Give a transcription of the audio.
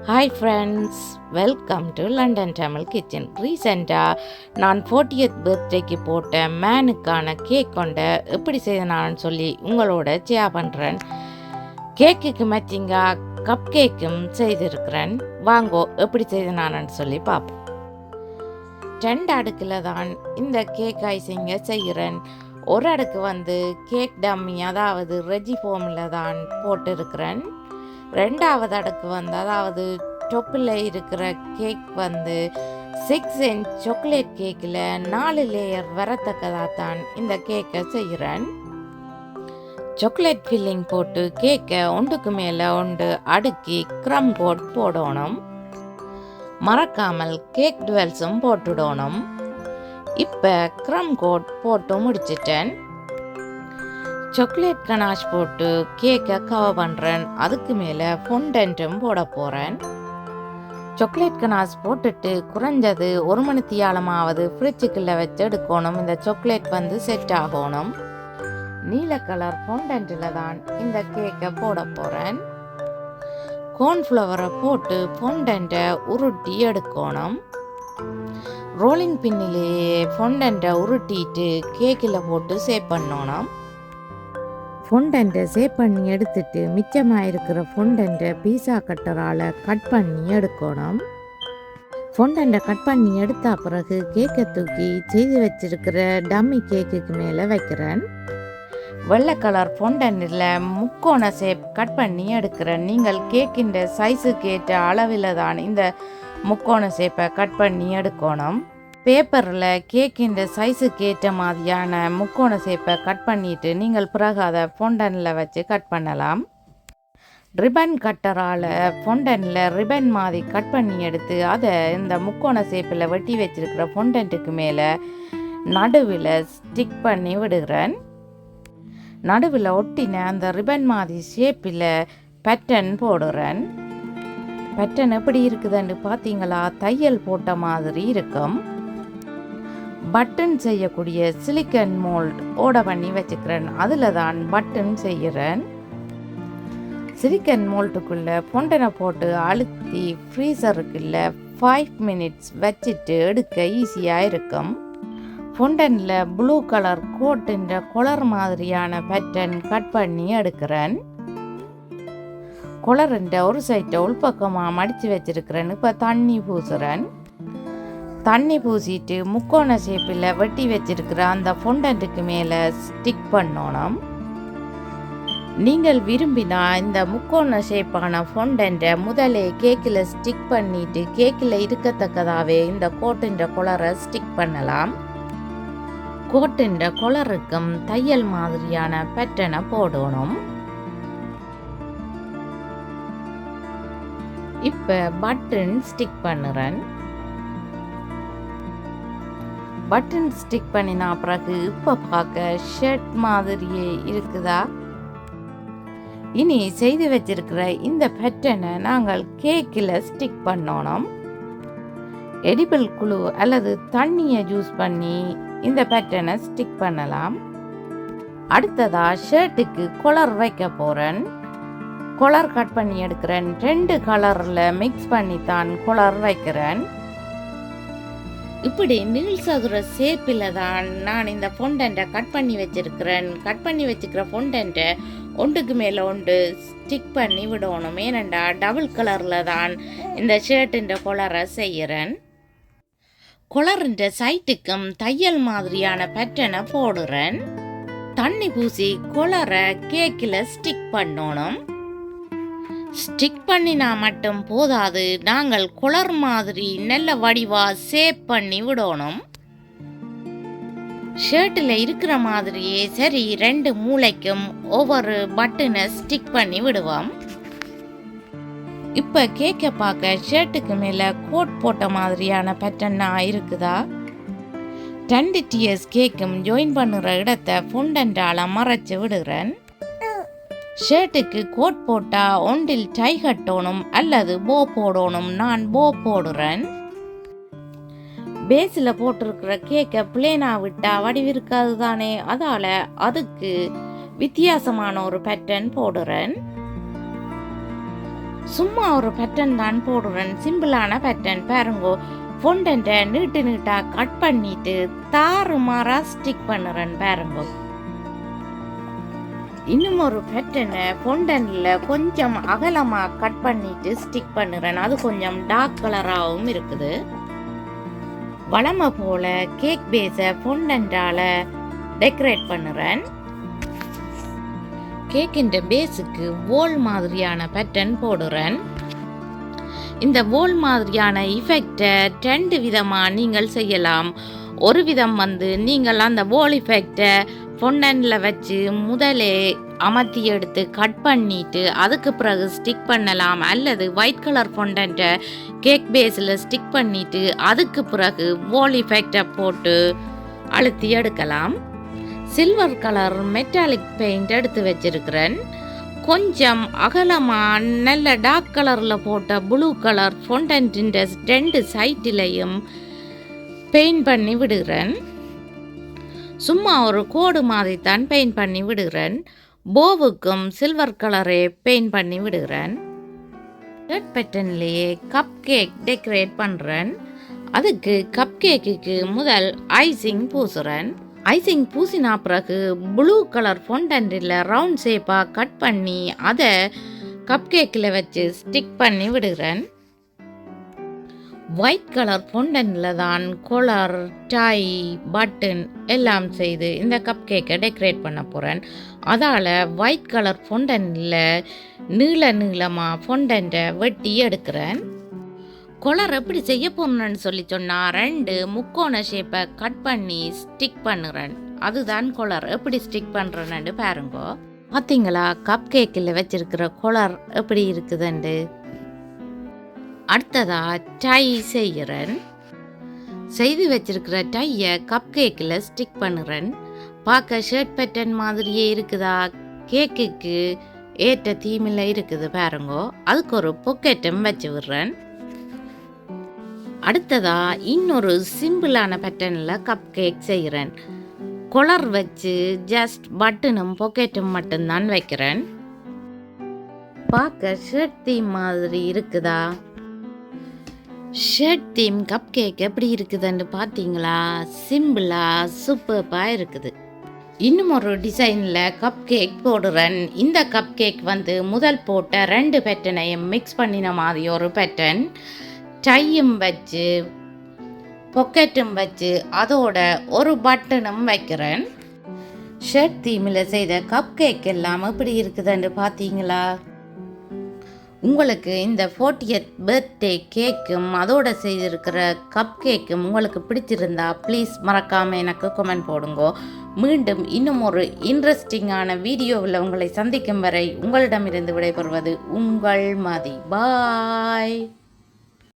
Hi friends, welcome to London Tamil kitchen. ரீசெண்டாக நான் 40th பர்த்டேக்கு போட்ட மேனுக்கான கேக் கொண்ட எப்படி செய்தனான்னு சொல்லி உங்களோட ஷேர் பண்ணுறேன். கேக்குக்கு மேட்சிங்காக கப் கேக்கும் செய்திருக்கிறேன். வாங்கோ எப்படி செய்தனான்னு சொல்லி பார்ப்போம். 2 அடுக்கில் தான் இந்த கேக் ஐசிங்க செய்கிறேன். ஒரு அடுக்கு கேக் டம்மி, அதாவது ரெஜி ஃபோமில் தான் போட்டிருக்கிறேன். 2வது அடுக்கு அதாவது டொப்பில் இருக்கிற கேக் 6 inch சாக்லேட் கேக்கில் 4 லேயர் வரத்தக்கதாக தான் இந்த கேக்கை செய்கிறேன். சாக்லேட் ஃபில்லிங் போட்டு கேக்கை ஒன்றுக்கு மேலே ஒன்று அடுக்கி க்ரம் கோட் போடணும். மறக்காமல் கேக் டுவெல்ஸும் போட்டுடணும். இப்போ க்ரம் கோட் போட்டு முடிச்சிட்டேன். சாக்லேட் கனாஷ் போட்டு கேக்கை கவர் பண்ணுறேன். அதுக்கு மேலே ஃபொண்டன்ட்டும் போட போகிறேன். சாக்லேட் கனாஷ் போட்டுட்டு குறைஞ்சது 1 மணித்தியாலமாவது ஃப்ரிட்ஜுக்குள்ளே வச்சு எடுக்கணும். இந்த சாக்லேட் செட் ஆகணும். நீல கலர் ஃபொண்டன்ட்டில் தான் இந்த கேக்கை போட போகிறேன். கார்ன்ஃப்ளவரை போட்டு ஃபொண்டன்ட்டை உருட்டி எடுக்கணும். ரோலிங் பின்னிலேயே ஃபொண்டன்ட்டை உருட்டிட்டு கேக்கில் போட்டு சேவ் பண்ணணும். ஃபொண்டன்ட்டை சேவ் பண்ணி எடுத்துட்டு மிச்சமாக இருக்கிற ஃபொண்டன்ட்டை பீஸா கட்டரால் கட் பண்ணி எடுக்கணும். ஃபொண்டன்ட்டை கட் பண்ணி எடுத்த பிறகு கேக்கை தூக்கி செய்து வச்சிருக்கிற டம்மி கேக்குக்கு மேலே வைக்கிறேன். வெள்ளை கலர் ஃபொண்டன்ட்டில் முக்கோண ஷேப் கட் பண்ணி எடுக்கிறேன். நீங்கள் கேக்கின் சைஸுக்கு ஏற்ற அளவில் தான் இந்த முக்கோண ஷேப்பை கட் பண்ணி எடுக்கணும். பேப்பரில் கேக்கின் சைஸுக்கு ஏற்ற மாதிரியான முக்கோண ஷேப்பை கட் பண்ணிவிட்டு நீங்கள் பிறகு அதை ஃபொண்டனில் வச்சு கட் பண்ணலாம். ரிப்பன் கட்டரால் ஃபொண்டனில் ரிப்பன் மாதிரி கட் பண்ணி எடுத்து அதை இந்த முக்கோண ஷேப்பில் வெட்டி வச்சிருக்கிற ஃபொண்டன்ட்டுக்கு மேலே நடுவில் ஸ்டிக் பண்ணி விடுகிறேன். நடுவில் ஒட்டின அந்த ரிப்பன் மாதிரி ஷேப்பில் பேட்டர்ன் போடுறேன். பேட்டர்ன் எப்படி இருக்குதுன்னு பார்த்தீங்களா? தையல் போட்ட மாதிரி இருக்கும். பட்டன் செய்யக்கூடிய சிலிக்கன் மோல்ட் ஆர்டர் பண்ணி வச்சுக்கிறேன். அதில் தான் பட்டன் செய்கிறேன். சிலிக்கன் மோல்ட்டுக்குள்ளே ஃபொண்டனை போட்டு அழுத்தி ஃப்ரீசருக்குள்ள 5 minutes வச்சுட்டு எடுக்க ஈஸியாக இருக்கும். ஃபொண்டனில் ப்ளூ கலர் கோட்டின் கொலர் மாதிரியான பேட்டர்ன் கட் பண்ணி எடுக்கிறேன். கொலருண்ட ஒரு சைட்டை உள்பக்கமாக மடித்து வச்சிருக்கிறேன். இப்போ தண்ணி பூசுகிறேன். தண்ணி பூசிட்டு முக்கோண ஷேப்பில் வெட்டி வச்சிருக்கிற அந்த ஃபொண்டன்ட்டுக்கு மேலே ஸ்டிக் பண்ணணும். நீங்கள் விரும்பினா இந்த முக்கோண ஷேப்பான ஃபொண்டன்ட்டை முதலே கேக்கில் ஸ்டிக் பண்ணிட்டு கேக்கில் இருக்கத்தக்கதாகவே இந்த கோட்டின் கொலரை ஸ்டிக் பண்ணலாம். கோட்டின் கொலருக்கும் தையல் மாதிரியான பேட்டர்னை போடணும். இப்போ பட்டன் ஸ்டிக் பண்ணுறேன். பட்டன் ஸ்டிக் பண்ணினா பிறகு இப்போ பார்க்க ஷர்ட் மாதிரியே இருக்குதா? இனி செய்து வச்சிருக்கிற இந்த பேட்டர்னை நாங்கள் கேக்கில் ஸ்டிக் பண்ணணும். எடிபிள் குளூ அல்லது தண்ணியை யூஸ் பண்ணி இந்த பேட்டர்னை ஸ்டிக் பண்ணலாம். அடுத்ததா ஷர்ட்டுக்கு கொலர் வைக்க போகிறேன். கொலர் கட் பண்ணி எடுக்கிறேன். 2 கலரில் மிக்ஸ் பண்ணி தான் கொலர் வைக்கிறேன். இப்படி நீள் சதுர ஷேப்பில் தான் நான் இந்த ஃபொண்டன்ட்டை கட் பண்ணி வச்சிருக்கிறேன். கட் பண்ணி வச்சுக்கிற ஃபொண்டன்ட்டை ஒன்றுக்கு மேலே ஒன்று ஸ்டிக் பண்ணி விடணும். ஏனெண்டா டபுள் கலரில் தான் இந்த ஷர்ட்டின் கொலரை செய்கிறேன். கொலரின் சைட்டுக்கும் தையல் மாதிரியான பேட்டர்னை போடுறேன். தண்ணி பூசி கொலரை கேக்கில் ஸ்டிக் பண்ணணும். ஸ்டிக் பண்ணினா மட்டும் போதாது, நாங்கள் கொலர் மாதிரி நல்ல வடிவா சேப் பண்ணி விடணும். ஷர்ட்டில் இருக்கிற மாதிரியே சரி 2 மூளைக்கும் ஒவ்வொரு பட்டனை ஸ்டிக் பண்ணி விடுவோம். இப்போ கேக்கை பார்க்க ஷர்ட்டுக்கு மேலே கோட் போட்ட மாதிரியான பேட்டர்னா இருக்குதா? 2 tiers கேக்கும் ஜாயின் பண்ணுற இடத்தை ஃபொண்டன்ட்டால் மறைச்சு விடுகிறேன். ஷர்ட்டுக்கு கோட் போட்டால் ஒன்றில் டை கட்டணும் அல்லது போ போடணும். நான் போ போடுறேன். பேஸில் போட்டிருக்கிற கேக்கை பிளேனாக விட்டால் வடிவிருக்காது தானே, அதால் அதுக்கு வித்தியாசமான ஒரு பேட்டர்ன் போடுறேன். சும்மா ஒரு பேட்டர்ன் தான் போடுறேன், சிம்பிளான பேட்டர்ன். பாருங்கோ, ஃபொண்டன்ட்டை நீட்டு நீட்டாக கட் பண்ணிட்டு தாறுமாறா ஸ்டிக் பண்ணுறேன். பாருங்கோ, இன்னும் ஒரு பேட்டர்னை ஃபொண்டனில் கொஞ்சம் அகலமாக கட் பண்ணிட்டு ஸ்டிக் பண்ணுறேன். அது கொஞ்சம் டார்க் கலராகவும் இருக்குது. வளமை போல கேக் பேஸை ஃபொண்டன்டால டெக்கரேட் பண்ணுறேன். கேக்கின் பேஸுக்கு வோல் மாதிரியான பேட்டர்ன் போடுறேன். இந்த வோல் மாதிரியான இஃபெக்டை 2 விதமாக நீங்கள் செய்யலாம். ஒரு விதம் நீங்கள் அந்த வோல் இஃபெக்டை ஃபொண்டனில் வச்சு முதலே அமர்த்தி எடுத்து கட் பண்ணிட்டு அதுக்கு பிறகு ஸ்டிக் பண்ணலாம். அல்லது ஒயிட் கலர் ஃபொண்டன்ட்டை கேக் பேஸில் ஸ்டிக் பண்ணிட்டு அதுக்கு பிறகு வோல் இஃபெக்டை போட்டு அழுத்தி எடுக்கலாம். சில்வர் கலர் மெட்டாலிக் பெயிண்ட் எடுத்து வச்சிருக்கிறேன். கொஞ்சம் அகலமாக நல்ல டார்க் கலரில் போட்ட ப்ளூ கலர் ஃபொண்டன்ட்டின் 2 சைட்டிலையும் பெயிண்ட் பண்ணி விடுகிறேன். சும்மா ஒரு கோடு மாதிரி தான் பெயிண்ட் பண்ணி விடுகிறேன். போவுக்கும் சில்வர் கலரே பெயிண்ட் பண்ணி விடுகிறேன். ரெட் பேட்டர்ன்லேயே கப் கேக் டெக்கரேட் பண்ணுறேன். அதுக்கு கப் கேக்குக்கு முதல் ஐசிங் பூசுகிறேன். ஐசிங் பூசினா பிறகு ப்ளூ கலர் ஃபொண்டன்ட்டில் ரவுண்ட் ஷேப்பாக கட் பண்ணி அதை கப் கேக்கில் வச்சு ஸ்டிக் பண்ணி விடுகிறேன். ஒயிட் கலர் ஃபொண்டன்ட்டில் தான் கொலர், டை, பட்டன் எல்லாம் செய்து இந்த கப் கேக்கை டெக்கரேட் பண்ண போகிறேன். அதால் ஒயிட் கலர் ஃபொண்டன்ட்டில் நீளமாக ஃபொண்டன்ட்டை வெட்டி எடுக்கிறேன். கொலர் எப்படி செய்ய போறேன்னு சொன்னால் 2 முக்கோண ஷேப்பை கட் பண்ணி ஸ்டிக் பண்ணுறேன். அதுதான் கொலர். எப்படி ஸ்டிக் பண்ணுறேன்னு பாருங்க. பார்த்தீங்களா, கப் கேக்கில் வச்சிருக்கிற கொலர் எப்படி இருக்குதுண்டு. அடுத்ததா டை செய்கிறேன். செய்து வச்சிருக்கிற டையை கப் கேக்கில் ஸ்டிக் பண்ணுறேன். பார்க்க ஷர்ட் பேட்டர்ன் மாதிரியே இருக்குதா? கேக்குக்கு ஏற்ற தீமில் இருக்குது பாருங்கோ. அதுக்கு ஒரு பொக்கெட்டும் வச்சு விடுறேன். அடுத்ததா இன்னொரு சிம்பிளான பேட்டர்னில் கப் கேக் செய்கிறேன். கொலர் வச்சு ஜஸ்ட் பட்டனும் பொக்கெட்டும் மட்டும்தான் வைக்கிறேன். பார்க்க ஷர்ட் தீம் மாதிரி இருக்குதா? ஷர்ட் தீம் கப் கேக் எப்படி இருக்குதுன்னு பார்த்தீங்களா? சிம்பிளாக சூப்பராக இருக்குது. இன்னும் ஒரு டிசைனில் கப் கேக் போடுறேன். இந்த கப் கேக் முதல் போட்ட 2 பேட்டர்னையும் மிக்ஸ் பண்ணின மாதிரி ஒரு பேட்டர்ன். டையும் வச்சு பொக்கெட்டும் வச்சு அதோட ஒரு பட்டனும் வைக்கிறேன். ஷர்ட் தீமில் செய்த கப் கேக் எல்லாம் எப்படி இருக்குதுன்னு பார்த்தீங்களா? உங்களுக்கு இந்த 40th பர்த்டே கேக்கும் அதோட செய்திருக்கிற கப் கேக்கும் உங்களுக்கு பிடிச்சிருந்தா ப்ளீஸ் மறக்காமல் எனக்கு கமெண்ட் போடுங்க. மீண்டும் இன்னும் ஒரு இன்ட்ரெஸ்டிங்கான வீடியோவில் உங்களை சந்திக்கும் வரை உங்களிடமிருந்து விடைபெறுவது உங்கள் மதி. பாய்.